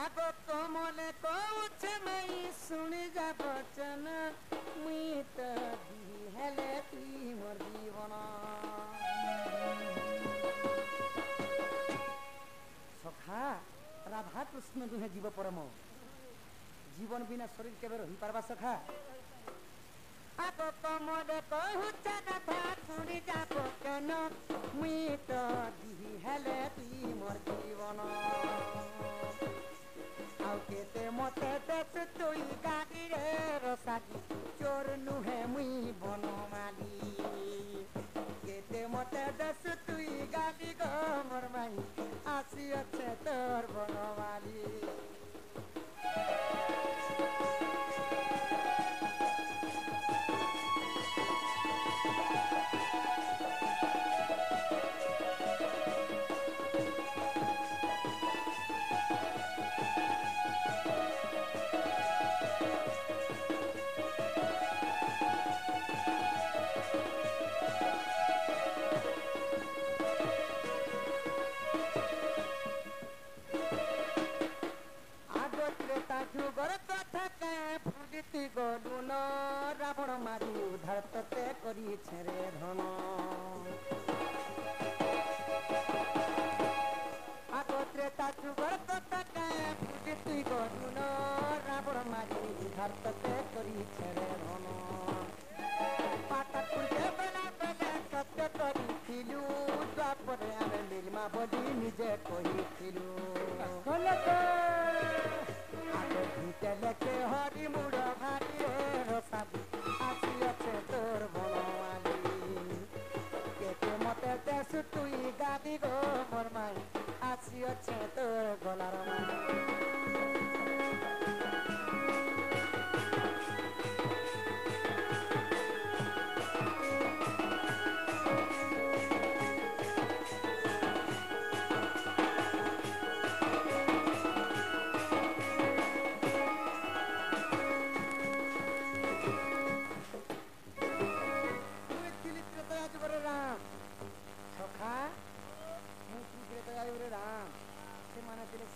अब कमले कौछ नहीं सुनी जा बचन मुई तो दी हेले तुई मोर जीवन सखा राधा कृष्ण दुहे जीव परम जीवन बिना शरीर केबे रही पारबा सखा अब कमले कौछ कथा सुनी जा बचन मुई तो दी हेले तुई मोर जीवन केते मते देख तुई गाड़ी रे रसादी चोर नुहे मुई बनमाली केते मते देख तुई गाड़ी गो मोर माई आसी अच्छे तोर बनमाली जुगर कथा के फुदिति गलुन रावण मारी उधार तते करी छेरे धन त्रेता जुगर कथा के फुदिति गलुन रावण मारी उधार तते करी छेरे धन पाटपुर के बेला बेला सत्य करिथिलु द्वापरे आमे नीलिमा बली निजे कहिथिलु के हरि मुड़ भारी रसादी आसी अच्छे तोर बनवाली केते मते देश तुई गादी गो मोर माई आसी अच्छे तोर गलार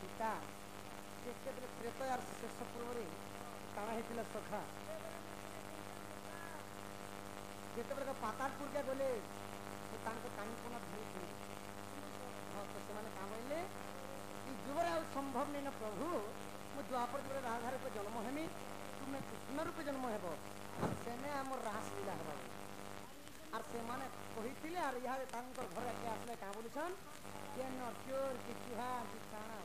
सीता त्रेतयार शेष पूर्व काणा होता सखा जिते पातालपुर के गले काणीपना धरी हाँ तो से कहले जुगर आ संभव नहीं ना प्रभु मु द्वापर जुगर राधा रूपे जन्म हेमी तुम्हें कृष्ण रूपे जन्म हेब सेने आम रास लीला हवा आर से माने कही आर यहाँ घर के आसले क्या बोलुन के नर कि चूहा कि चाणा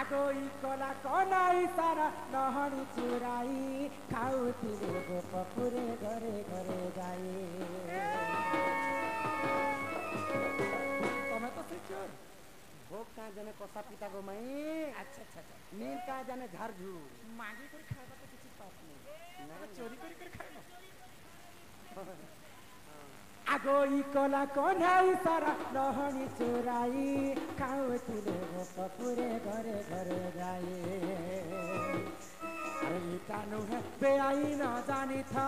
आगोई कला कनाई सारा नहनी चुराई खाऊथिले गोपपुरे घरे घरे जाई तमे तो से चोर भोग का जने कसा पिता गो माई अच्छा नील का जने झारझू मागी कर खाएबा तो किसी पाप नहीं ना चोरी कर खाएबा आगोई कला कन्हाई सारा नहनी चुराई खाऊथिले गोपपुरे घरे घरे जाई कानू है बेआई न जानी था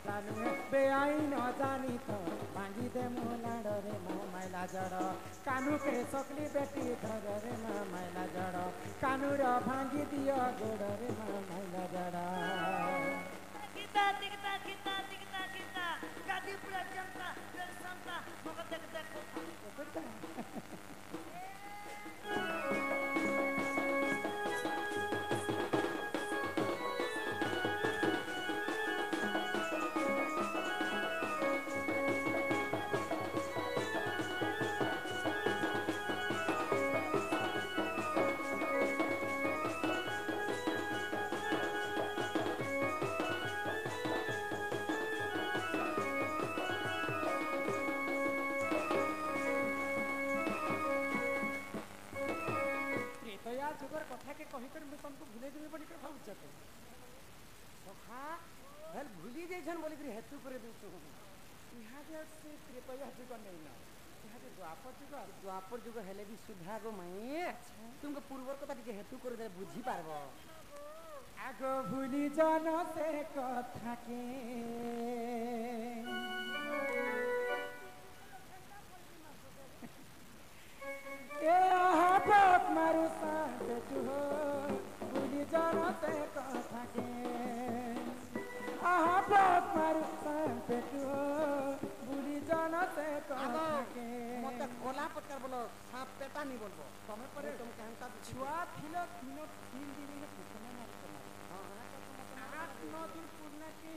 कानू है बेआई न जानी था बांधी दे मोला डरे मैला जड़ कानू के सकली बेटी धर रे मैला जड़ कानू र भांगी दियो गोड़ रे मैला जड़ गीता दिखता गीता दिखता गीता गादी पूरा जनता जनता मगर देखता जुगर कथा के कही कर तुमको भूले देबे बोली कर भाबुछ सखा भल भूली जेछन बोली कर हेतु करे दू यहाँ जे से त्रेतया जुग नहीं ना यहाँ जे द्वापर जुग हेले भी सुधा गो माई तुमको पूर्वर कथा के हेतु करे दे बुझी पारबो आगो भूली जान से कथा के পেটু বুড়ি জানাতে কথাকে মতে গোলা পটকার বলো সাপ পেটা নি বলবো তুমি পরে তুমি কেনটা ছুয়া ছিল তিন দিনে কুকুনে মারতে মারে 8-9 দিন পুরনা কি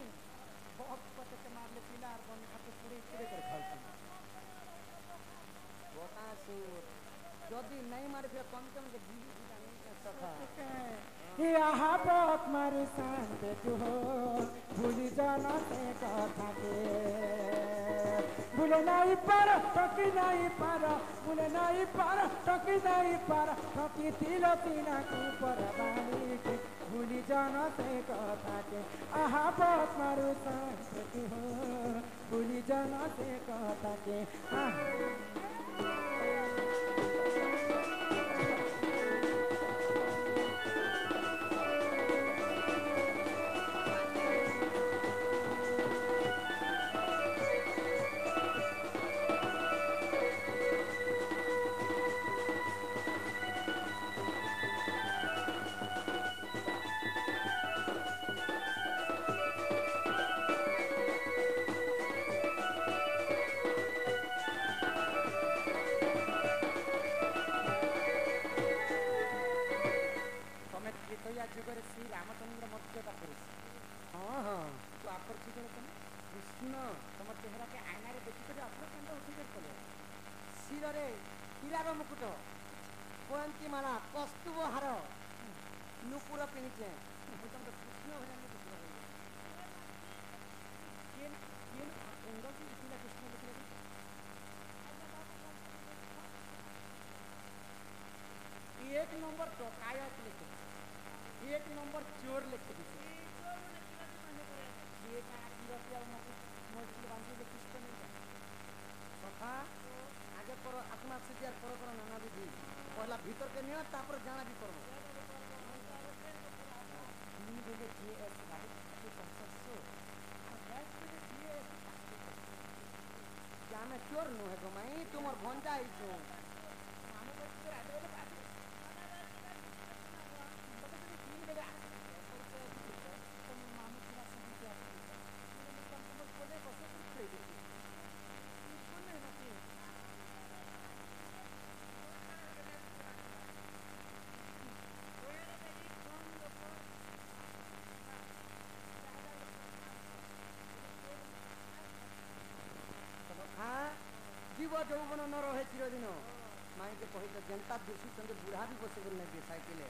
বক পটকে মারলে পিলা আর বন হাতে পুড়ে পুড়ে করে খাওয়াছিল বকাসুর যদি নাই মারি ফিরে কম কম যে বিড়ি দিটা নেই কথা यहाँ बहुत मारी शांत तू हो भूली जाना से कथा के भूले नहीं पर टकी नहीं पर भूले नहीं पर टकी नहीं पर टकी तिलो तीना के ऊपर बानी के भूली जाना से कथा के आहा बहुत मारू शांत तू हो भूली जाना से कथा के श्री रामचंद्र मर्यादा कर हाँ हाँ तो आपर ठीक है तुम कृष्ण तुम चेहरा के आईना रे देखी कर आपर केंदा उठी कर कले सिर रे हीरार मुकुट कोयंती माला कस्तुब हार नुपुर पिनिचे तुम तो कृष्ण हो जाने केन केन अंग की इतना कृष्ण लिख रहे एक नंबर तो कायक लिखे एक नंबर चोर लिखे दिसे ये का किरतिया मस्जिद बांधी ले किस्त नहीं है सफा आगे करो आत्मा से दिया करो नाना दीदी पहला भीतर के नियो तापर जाना भी करो तीन बोले जीएस गाड़ी के 500 और गैस पे जीएस क्या मैं चोर नो है तो मैं तुम्हार भंजा आई छो मानो को चोर आदे वाले बात जीव যৌবন न रहे चिरदिन माई के कहित जनता दुषी संगे बुढ़ा भी बसे बोल नहीं साइकिल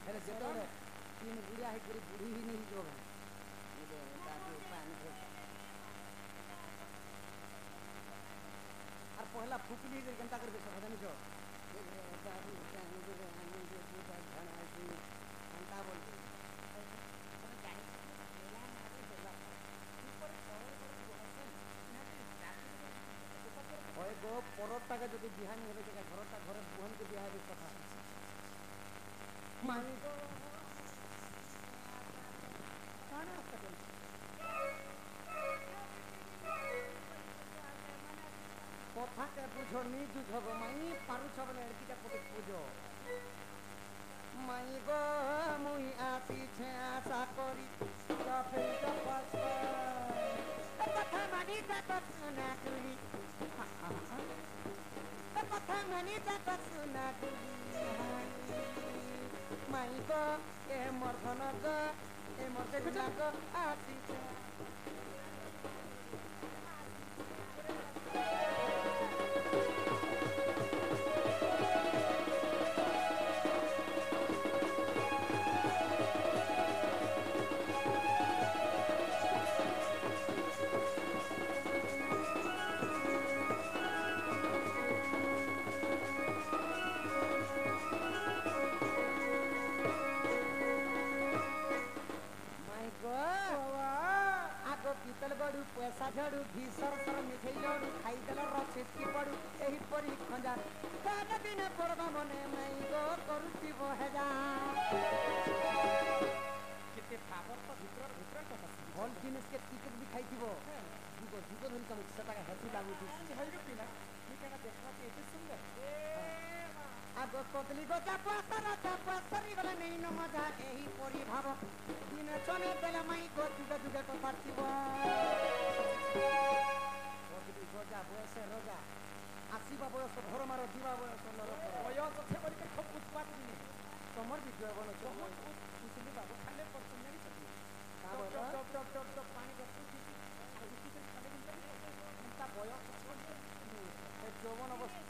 हेले जेतो तीन बुढ़िया है पूरी बुढ़ी ही नहीं जो है ये दादी पानी के और पहला फुकली के जनता कर बेसा पता नहीं जो दादी पानी के आने जो पूरा घना है जनता बोल गो परोटा का जो बिहानी होवे के घरटा घर बहन के बिहार कथा मानी को काना सकल कथा के बुझो नी जुझब माई पारु छबले लड़की का पटे पूजो माई गो मुई आसी छे आशा करी काफे का पास कथा मानी का सुना तुली कथा मानी का सुना तुली माई गो ए मर्दन गो ए मर्दन गो आसी छे पैसा झड़ू भीसर सर मिठे लड़ू खाई देल रसेटकी पड़ू एही परी खंजा कान बिना पड़बा मने नहीं गो करूची बहेजा केते फाबर तो भीतर भीतर कथा भल जिनिस के टिकट भी खाई दिबो जुगो जुगो धरि तुम सेटा का हेतु लागू थी हरि पिला मी केना देखला के एते सुंदर आगो कोतली गो चापासरी वाला नहीं न मजा एही परी भाव दिन चने देला मई गो जुगे जुगे तो पार्थिबो କଦଲି ଗଜା ବୟସ ରଜା ଆସିବା ବୟସ ଧର୍ମାର ଯିବା ବୟସ ନରକ ବୟସ ଅଛି ବୋଲିକି ଖୁବ୍ ଉତ୍ପାତ ଦିନେ ତମର ବି ଜୟବନ ତମର ଉଠିଲି ବାବୁ ଖାଲି ପର୍ସନ ଜାଣିଛନ୍ତି ପାଣି ଗଛ ଆଉ ଉଠିକି ଖାଲି ତା ବୟସ ଅଛି ଯୌବନ ଅବସ୍ଥା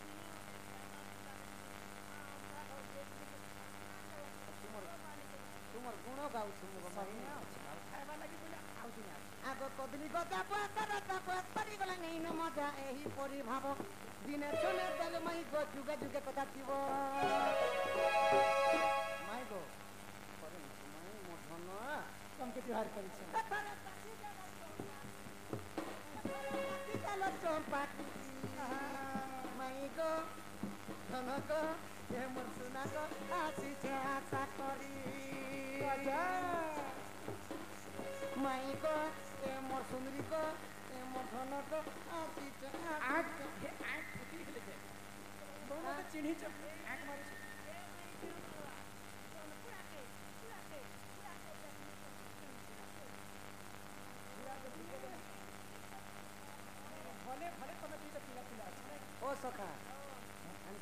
ତୁମର ଗୁଣ ଗାଉଛୁ ମୁଁ ଖାଇବା ଲାଗି ବୋଲେ ଆଉ ଦିନ ଆଗ କଦଲି ଗଜା ବୟସ ରଜା ବୟସ ପରିଗଲା ନେଇ ନ ମଜା ଏହିପରି ଭାବ ଦିନେ ଶୁନେ ଦେଲେ ମାଇ ଗো ଯୁଗେ ଯୁଗେ କଥା ଥିବ ମାଇ ଗো ମାଇ ମୋ ଧନ ତମକେ ଜୁହାର କରିছে ଚମ୍ପା ମାଇ ଗো ଧନ ଗো ଏ ମୋର ସୁନା ଗো ଆସିছে ଆଶା କରି ମାଇ ଗো ଏ ମୋର ସୁନ୍ଦରୀ ଗো ଏ ମୋର ଧନ ଗো ଆସିছে ଚିହ୍ନିଛ ଆଙ୍କ ମାରିଛ ଭଲେ ଭଲେ ତମେ ଦୁଇଟା ପିଲା ପିଲା ଅଛି ଓ ସଖା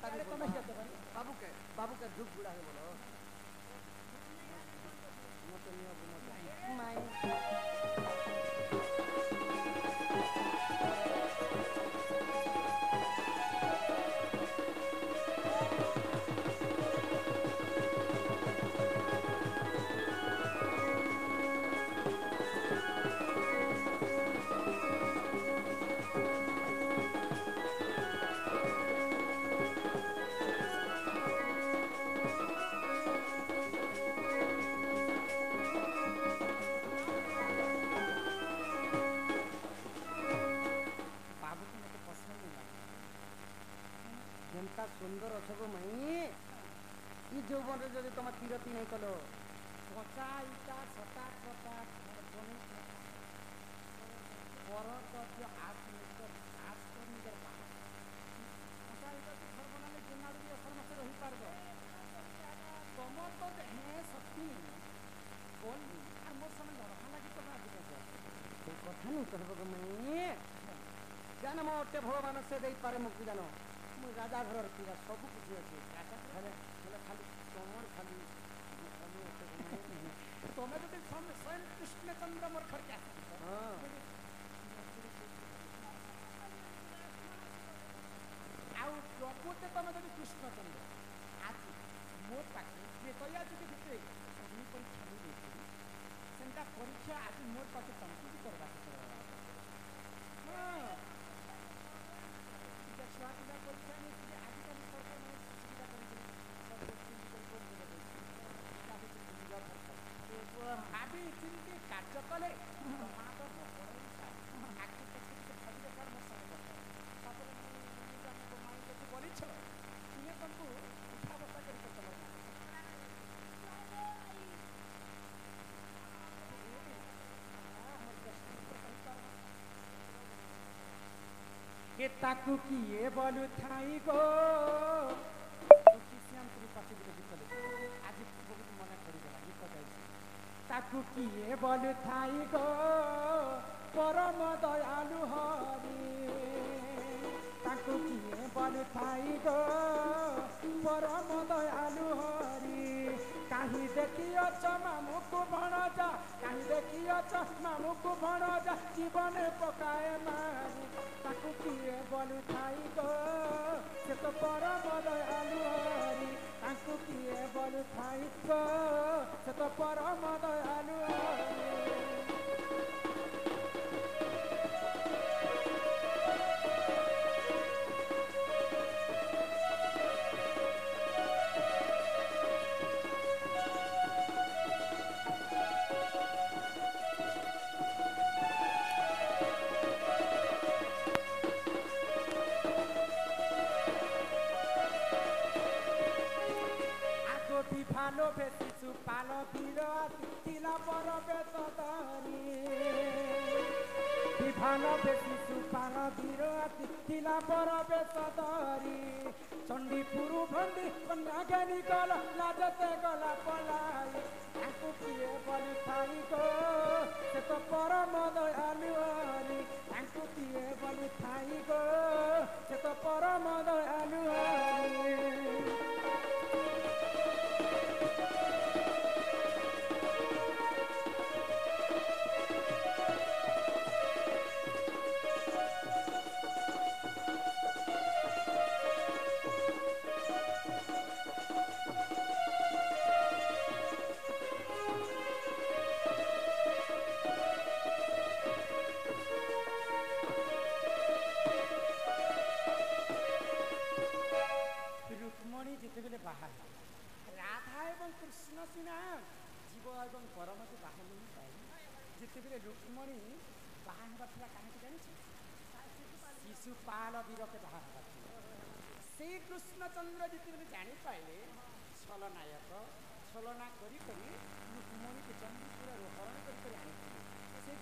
ତମେ ହିଅ ଦେବନି ବାବୁকে ধূপ গুড়া হয়ে বলো মতো নিয়ে মাই যেনতা সুন্দর অছ গো মাই ই যৌবনরে যদি তোমার কিরতি নাই কলো পচা ইটা ছটা ছটা জমি পরদ্য নিজের পচা ইটা ঘর বনালে জেনাড়ি দিয়ে অসর মাসে রহিপারব তোমার তো হ্যাঁ সত্যি বলনি আর মোর সামনে লড়া লাগি তোমার আজকে সেই কথা নেই কহব গো মাই জানো মোটে ভগবান সে দেই পারে মুক্তি জানো মু রাজা ঘরর পিলা সবু কিছু আছে খালি খালি তোমার খালি তুমি যদি স্বয়ং কৃষ্ণচন্দ্র মোর ঘরকে আস ଆଉ ପ୍ରଭୁତେ ତମେ ଯଦି କୃଷ୍ଣଚନ୍ଦ୍ର ଆଜି ମୋ ପାଖେ ତ୍ରେତୟା ଯୁଗ ଭିତରେ ଅଗ୍ନି ପରୀକ୍ଷା ବି ଦେଇଥିଲି ସେଟା ପରୀକ୍ଷା ଆଜି ମୋ ପାଖେ ତମକୁ ବି କରିବାକୁ ପଡ଼ିବ ଛୁଆ ପିଲା ପରୀକ୍ଷା ନେଇଥିଲି ଆଜିକାଲି ସରକାର ସୁବିଧା ଭାବି ଚିନ୍ତି କାର୍ଯ୍ୟ କଲେ ମାଦ ଆଖି ଟିକେ ଭାବି ଦେଖାର ମୋ ସାଙ୍ଗେ ତାପରେ বলিছ তুমি তমকু উঠা বসা করে করতে পারো কে তাকু কিয়ে বলু থাই গো শ্যাম ত্রিপাঠী গীত লিখে আজ বহুত মনে পড়িগলা গীত গাইছি তাকু কিয়ে বলু থাই গো পরম দয়ালু হরি তাকু কিয়ে বলু থাই গো পরম দয়ালু হরি কাহি দেখিଅଛ ମାମୁକୁ ଭଣଜା କାହିଁ দেখিଅଛ ମାମୁକୁ ଭଣଜା ଜୀବନେ ପକାଏ ମାରି ତାକୁ କିଏ ବଲୁ ଥାଇ ଗো ସେ ତ ପରମ ଦୟାଲୁ ହରି ତାଙ୍କୁ କିଏ ବଲୁ ଥାଇ ଗো ସେ ତ ପରମ ଦୟାଲୁ ହରି ভালো বেশিছু পালো বিরতি ছিলা পরবেশ ধরি ভালো বেশিছু পালো বিরতি ছিলা পরবেশ ধরি চণ্ডীপুর ভন্ডি কন্যা জ্ঞানী গল লাজতে গলা পলাই তাকে কিয়ে বলি থাই গো সে তো পরম দয়ালু হরি ତାଙ୍କୁ କିଏ ବୋଲି ଥାଇ ଗୋ ସେ ତ ପରମ ଦୟାଲୁ ହରି। ରୁକ୍ମଣୀ ଯେତେବେଳେ ବାହାରିଲା, ରାଧା ଏବଂ କୃଷ୍ଣ ସିନା ଜୀବ ଏବଂ ପରମକୁ ବାହା ନେଇ ପାଇ, ଯେତେବେଳେ ରୁକ୍ମଣୀ ବାହା ହେବାର ଥିଲା କାହିଁକି ଜାଣିଛି? ଶିଶୁପାଳ ବୀରକେ ବାହା ହେବାର ଥିଲା। ସେଇ କୃଷ୍ଣଚନ୍ଦ୍ର ଯେତେବେଳେ ଜାଣିପାରିଲେ ଛଳନାୟକ ଛଳନା କରି ରୁକ୍ମଣୀକୁ ଚଣ୍ଡୀପୁରରୁ ହରଣ କରି ଆଣିଥିଲେ। ସେ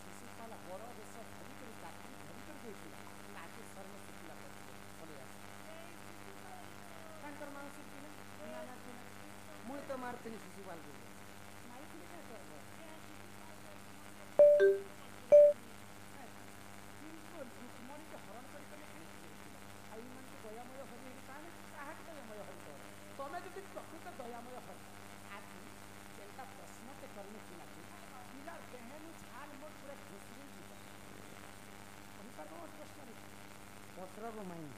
ଶିଶୁପାଳ ବଡ଼ ଦେଶ ଧରିକରି ତାକୁ ଧରିକରି ଦେଇଥିଲା। ନାକି ଶର୍ମ ଶୁଖିଲା କରିଥିଲେ ପଳେଇ ଆସି ତାଙ୍କର ମାଉସୀ ଥିଲା ନାନା ଥିଲା। ମୁଇଁ ତ ମାରୁଥିଲି ଶିଶୁପାଳକୁ। ମାରିଥିଲେ କାଁ କରବ? କିନ୍ତୁ ରୁକ୍ମଣୀକୁ ହରଣ କରି ଆଣିଥିଲେ। ଆଉ ଏମାନଙ୍କୁ ଦୟାମୟ ହରି ହେଇ ତାହେଲେ କାହାକୁ ଦୟାମୟ ହରି କର? ତମେ ଯଦି ପ୍ରକୃତ ଦୟାମୟ ହରି ଆଜି ଯେନ୍ତା ପ୍ରଶ୍ନଟେ କରିନଥିଲା କି ପିଲାର ଦେହେନୁ ଝାଲ ମୋଟ ପୁରା ଘୁଷୁରି ଯିବ କହିପାରିବ ମୋ ପ୍ରଶ୍ନରେ? ପତ୍ରକୁ ମାଇଁ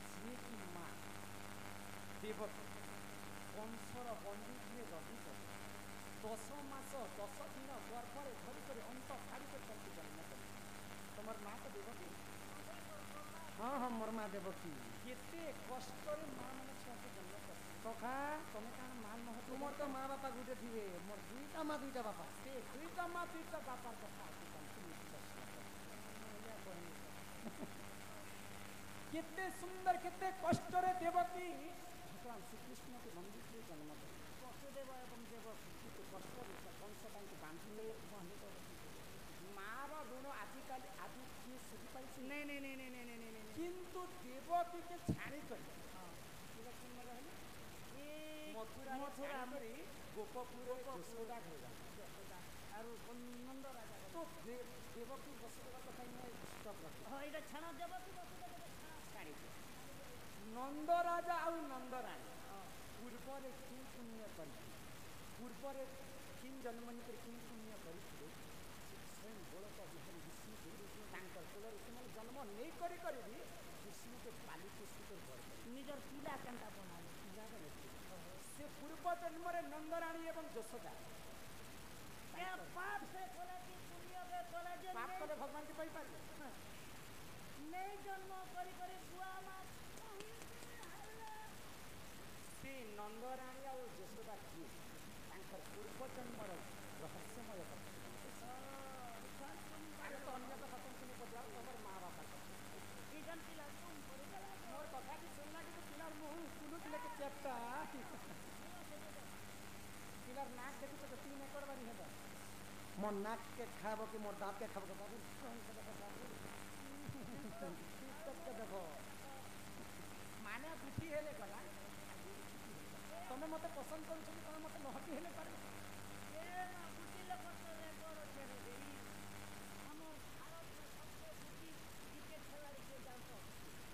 ସିଏ କି ମା ଦେବକୀ କଂସର ବନ୍ଦିଘରେ ରହିକରି 10 ମାସ 10 ଦିନ ଗର୍ଭରେ ଧରିକରି ଅନ୍ତ ଛାଡ଼ିକରି ତାଙ୍କୁ ଜନ୍ମ କରିଛି। ତମର ମା ତ ଦେବକୀ। ହଁ ହଁ ମୋର ମା ଦେବକୀ। କେତେ କଷ୍ଟରେ ମା ମାନେ ଛୁଆକୁ ଜନ୍ମ କରିଛି। ସଖା ତମେ କାରଣ ମା ନହ ତୁମର ତ ମା ବାପା ଗୁଟେ ଥିବେ, ମୋର ଦୁଇଟା ମା ଦୁଇଟା ବାପା। ସେ ଦୁଇଟା ମା ଦୁଇଟା ବାପାର କଥା ଆଜି ତାଙ୍କୁ ପ୍ରଶ୍ନ କେତେ ସୁନ୍ଦର କେତେ କଷ୍ଟରେ ଦେବକୀ ଭଗବାନ ଶ୍ରୀକୃଷ୍ଣକୁ ମନ୍ଦିରରେ ଜନ୍ମ କଲେ। ବସୁଦେବ ଏବଂ ଦେବକୀ କେତେ କଷ୍ଟରେ କଂସ ତାଙ୍କୁ ବାନ୍ଧିଲେ। ମାର ଋଣ ଆଜିକାଲି ଆଜି କିଏ ଶୁଖିପାରିଛି? କିନ୍ତୁ ଦେବକୀକେ ଛାଡ଼ିକରି ମଥୁରା କରି ଗୋପପୁର ଯଶୋଦା ଘରେ ଆଉ ନନ୍ଦ ରାଜା ତ ଦେବକୀ ବସୁଦେବ କଥା ଷ୍ଟପ୍ ରଖ। ଛାଡ଼ିଛେ ନନ୍ଦ ରାଜା ଆଉ ନନ୍ଦରାଣୀ ପୂର୍ବରେ କି ପୁଣ୍ୟ କରିଥିଲେ? ପୂର୍ବରେ କିନ୍ ଜନ୍ମ କରି କିନ୍ ପୁଣ୍ୟ କରିଥିଲେ? ସ୍ୱୟଂ ବଳକ ବିହାରୀ ବିଷ୍ଣୁକୁ ତାଙ୍କର କୁଳରେ ସେମାନେ ଜନ୍ମ ନେଇ କରି ବି ବିଷ୍ଣୁକେ ପାଲି ପୋଷି କରି ବଡ଼ କରି ନିଜର ପିଲା କେନ୍ତା ବନାଲେ ପିଲାର ନେତ୍ରୀ ସେ ପୂର୍ବ ଜନ୍ମରେ ନନ୍ଦରାଣୀ ଏବଂ ଯଶୋଦା ପାପ ସେ କଲେ କି ପୁଣ୍ୟ କେ କଲେ ଯେ ପାପ କଲେ ଭଗବାନকে କହିପାରିବେ? ନେଇ ଜନ୍ମ କରି ବୁଆ ମା ସେ ନନ୍ଦରାଣୀ ଆଉ ଯଶୋଦା କିଏ? ତାଙ୍କର ପୂର୍ବ ଜନ୍ମର ରହସ୍ୟମୟ କଥା। ଆରେ ତ ଅନ୍ୟ କଥା ତୁମକୁ ପଚାର ତମର ମା ବାପା କଥା। ମୋର କଥା କି ଶୁଣିଲା କିନ୍ତୁ ପିଲାର ମୁହଁ ଶୁଣୁଥିଲେ କି ଚେପ୍ଟା ପିଲାର ନାକ ଦେଖୁଛ ତ 3 ଏକର ବାରି ହେବ। ମୋ ନାକକେ ଖାଇବ କି ମୋର ଦାঁতকে ଖାଇବ ବାବୁ? ଦେଖ ମାନେ ଦୁଃଖୀ ହେଲେ ଗଲା। ତମେ ମତେ ପସନ୍ଦ କରୁଛ କି ତମେ ମତେ ନହକି ହେଲେ ପାରେ?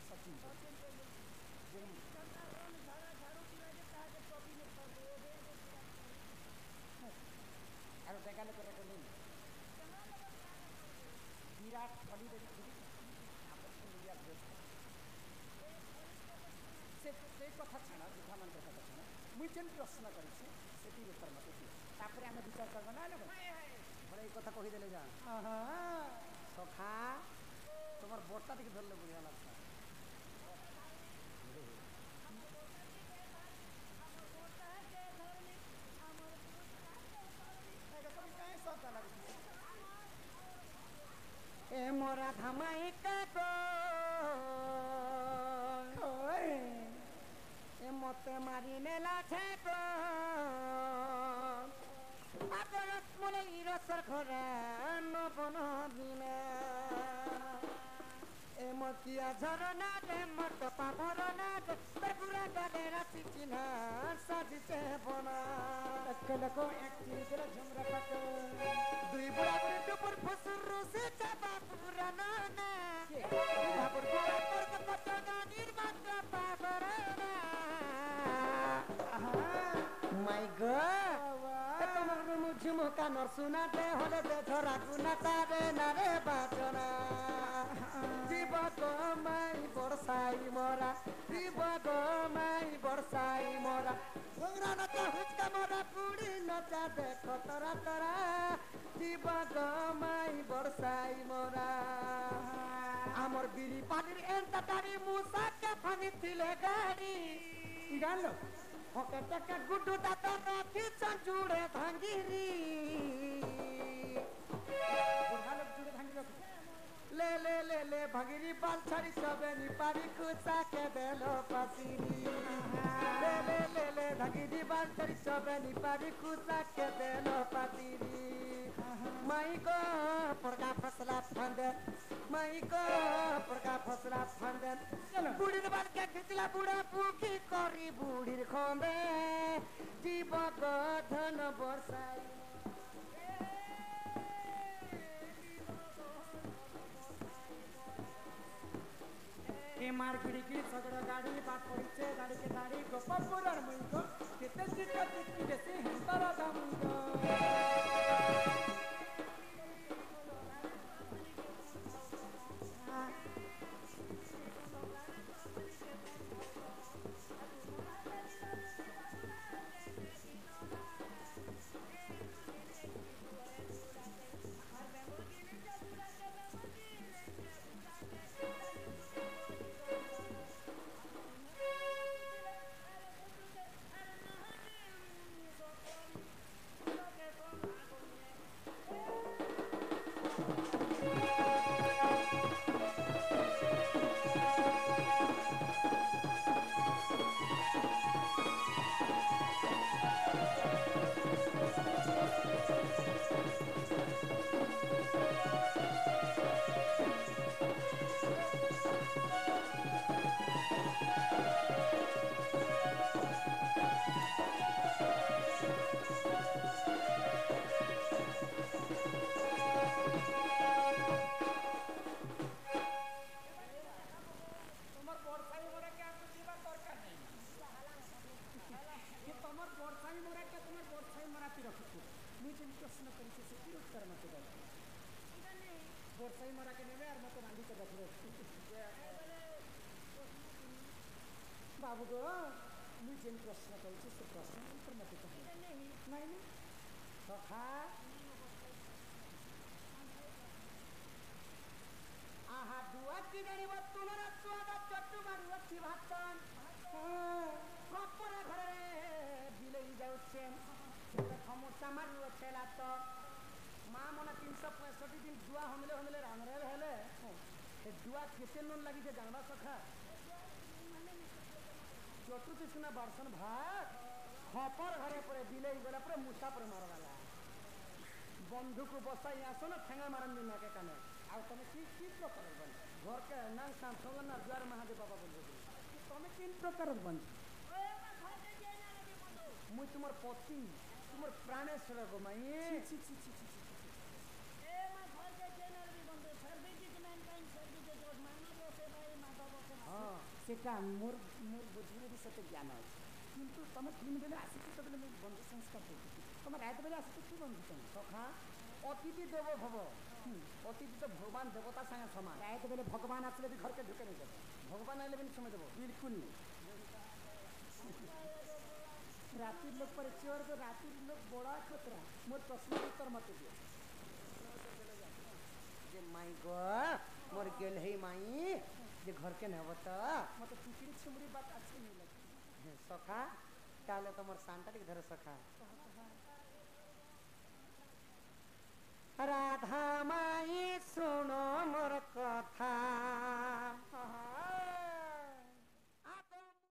ସଚିନ ଆଉ ଜାଗା ଲୋକ ବିରାଟ କୋହଲି ସେ କଥା ଛାଣ ବୁଝାମାନଙ୍କ କଥା ଛାଣ ମୁଇଁ ଯେନ୍ ପ୍ରଶ୍ନ କରିଛି ସେଠି ଉତ୍ତର ମୋତେ ଦିଅ ତାପରେ ଆମେ ବିଚାର କରିବା ନା ଲୋକ ବଳେ ଏଇ କଥା କହିଦେଲେ ଯା ସଖା তোমার বটটা থেকে ধরলে বুঝা লাগছে। এ মোরা ধামাই কাকো এ মতে মারি নেলা ছেকো আপরত মনে ইরসর ঘরে নবন দিনে এ মত किया झरना रे मत पाभरना रे बेपुरा डाले राशि चिन्हा साजिছে বনা लको एक चिर झुमरा पक দুই বুড়া বুড়ি দুপুর ফসুর রসে চাপা পুরানা না বাবুর বুড়া পর্ক পটনা নির্মাত্রা পাভরনা মাই গড তোমার ঝুমুকা নরসুনাতে হলে যে ঝরা গুনাটারে নারে বাচনা জীব গমাই বর্ষাই মরা জীব গমাই বর্ষাই মরা ঘোংরা নচা হুচকা মরা পুড়ি নচা দেখো তরা তরা জীব গমাই বর্ষাই মরা আমার বিড়ি পানির এন্তাটারি মুসাকে ফানি ছিলে গাড়ি গান ওকে টাকা গুড্ডু দাদা রাখি চঞ্চুড়ে ভাঙ্গিরি बुढ़ा लोग जुड़े भांगी रखो ले ले ले ले भांगिरी बाल छाड़ी सबे नी पारी खुचा के देलो पासिरी ले ले ले ले भांगिरी बाल छाड़ी सबे नी पारी खुचा के देलो पासिरी माई को परका फसला फंदे माई को परका फसला फंदे बुढ़ीर बाल के खिचला बुढ़ा पुखी करी बुढ़ीर खंदे जीव धन बरसाई ए मार गिड़ी सगड़ गाड़ी बात पड़ीचे गाड़ी के दाढ़ी गोपालपुर और मुइको कितने चिट्टा चिट्टी जैसे हिंतारा दा मुइको बाबू गो मुझे जेन प्रश्न करूँ से प्रश्न उत्तर मत कह नहीं सखा आहा दुआ की गणी वो तुमरा स्वादा चट्टू मारी वक्ति भातन कपरे घरे बिलेई जाउछे समस्या मारी छेला तो माँ मना 365 दिन दुआ हमले रामरे हेले दुआ केते नन लगी जे जानबा सखा चतुर्थी सुना बर्सन भात खपर घरे पर बिले गला पर मुसा पर मारवाला बंधु को बसाई आसो ना ठेंगा मारन दिन के काने आ तमे की प्रकार बन घर के नाम शाम सोगन ना द्वार महादेव बाबा बोल तमे तीन प्रकार बन मुई तुमर पति तुमर प्राणेश्वर गो माई छी छी छी छी ए मा घर के चैनल भी बंद सर्विस मैन काइन सर्विस जो मानव से भाई माता बसे हां सेटा मोर बुद्धि भी सते ज्ञान अछि किंतु तमे तीन बेले आसी तो बेले बंधु संस्कार दे तमे रात बेले आसी तो की बंधु तमे सखा अतिथि देवो भव अतिथि तो भगवान देवता संगे समान रात बेले भगवान आसले भी घर के ढुके नहीं जाबे भगवान आइले भी समय देबो बिल्कुल नहीं राति लोग पर चोर तो राति लोग बड़ा खतरा मोर प्रश्न उत्तर मत दियो जे माई गो मोर गेल है माई जे घर के नब तो मत टुकड़ी छुमड़ी बात अच्छी नहीं लगी सखा ताले तो मोर सांता के धर सखा राधा माई सुनो मोर कथा